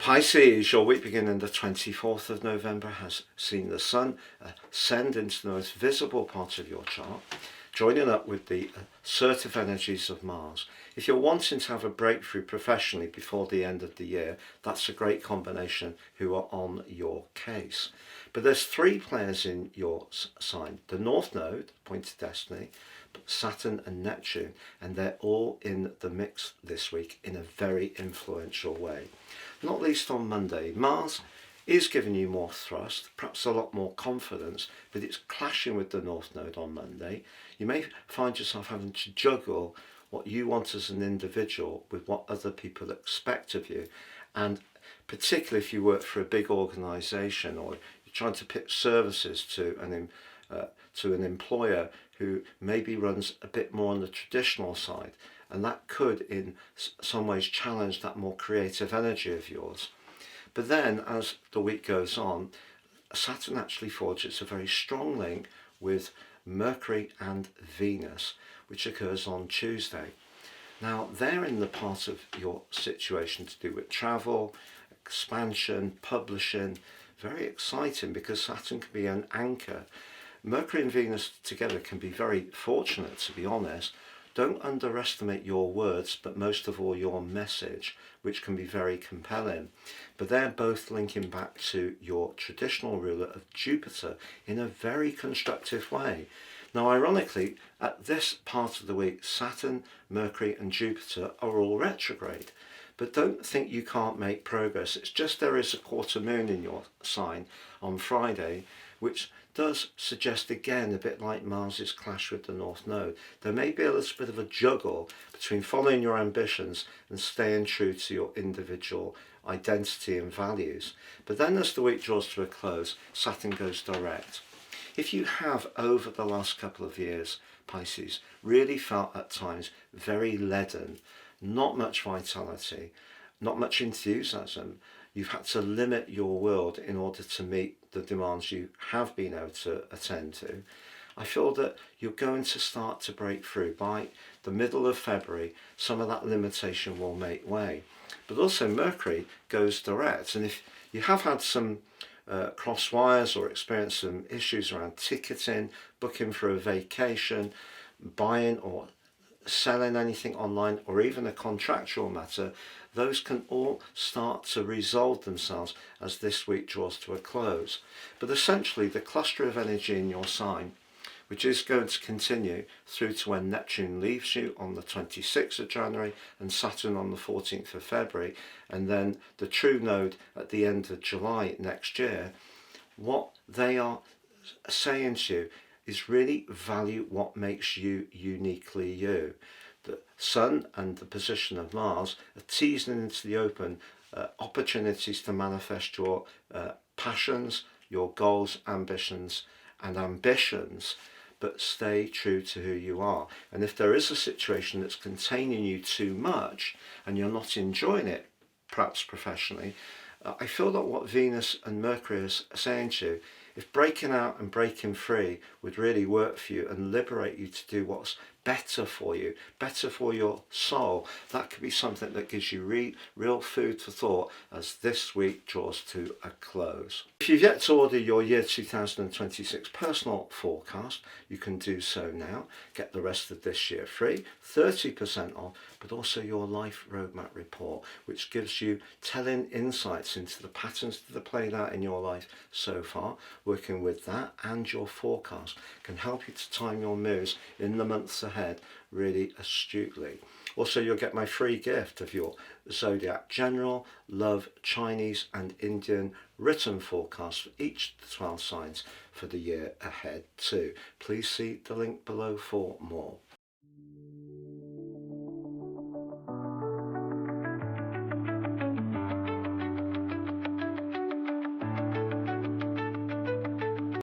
Pisces, your week beginning the 24th of November has seen the sun ascend into the most visible part of your chart, joining up with the assertive energies of Mars. If you're wanting to have a breakthrough professionally before the end of the year, that's a great combination who are on your case. But there's three players in your sign. The North Node, point of destiny, Saturn and Neptune, and they're all in the mix this week in a very influential way. Not least on Monday, Mars is giving you more thrust, perhaps a lot more confidence, but it's clashing with the North Node on Monday. You may find yourself having to juggle what you want as an individual with what other people expect of you, and particularly if you work for a big organisation or you're trying to pitch services to an employer who maybe runs a bit more on the traditional side, and that could in some ways challenge that more creative energy of yours. But then as the week goes on, Saturn actually forges a very strong link with Mercury and Venus, which occurs on Tuesday. Now they're in the part of your situation to do with travel, expansion, publishing. Very exciting because Saturn can be an anchor. Mercury and Venus together can be very fortunate, to be honest. Don't underestimate your words, but most of all your message, which can be very compelling. But they're both linking back to your traditional ruler of Jupiter in a very constructive way. Now, ironically, at this part of the week, Saturn, Mercury and Jupiter are all retrograde. But don't think you can't make progress. It's just there is a quarter moon in your sign on Friday, which does suggest again, a bit like Mars's clash with the North Node, there may be a little bit of a juggle between following your ambitions and staying true to your individual identity and values. But then as the week draws to a close, Saturn goes direct. If you have over the last couple of years, Pisces, really felt at times very leaden, not much vitality, not much enthusiasm, you've had to limit your world in order to meet the demands you have been able to attend to, I feel that you're going to start to break through. By the middle of February, some of that limitation will make way. But also Mercury goes direct, and if you have had some cross wires or experienced some issues around ticketing, booking for a vacation, buying or selling anything online, or even a contractual matter, those can all start to resolve themselves as this week draws to a close. But essentially the cluster of energy in your sign, which is going to continue through to when Neptune leaves you on the 26th of January and Saturn on the 14th of February, and then the true node at the end of July next year, what they are saying to you is really value what makes you uniquely you. The Sun and the position of Mars are teasing into the open opportunities to manifest your passions, your goals, ambitions, but stay true to who you are. And if there is a situation that's containing you too much and you're not enjoying it, perhaps professionally, I feel that what Venus and Mercury is saying to you, if breaking out and breaking free would really work for you and liberate you to do what's better for you, better for your soul, that could be something that gives you real food for thought as this week draws to a close. If you've yet to order your year 2026 personal forecast, you can do so now. Get the rest of this year free, 30% off, but also your life roadmap report, which gives you telling insights into the patterns that have played out in your life so far. Working with that and your forecast can help you to time your moves in the months ahead really astutely. Also, you'll get my free gift of your Zodiac General, Love, Chinese and Indian written forecast for each of the 12 signs for the year ahead too. Please see the link below for more.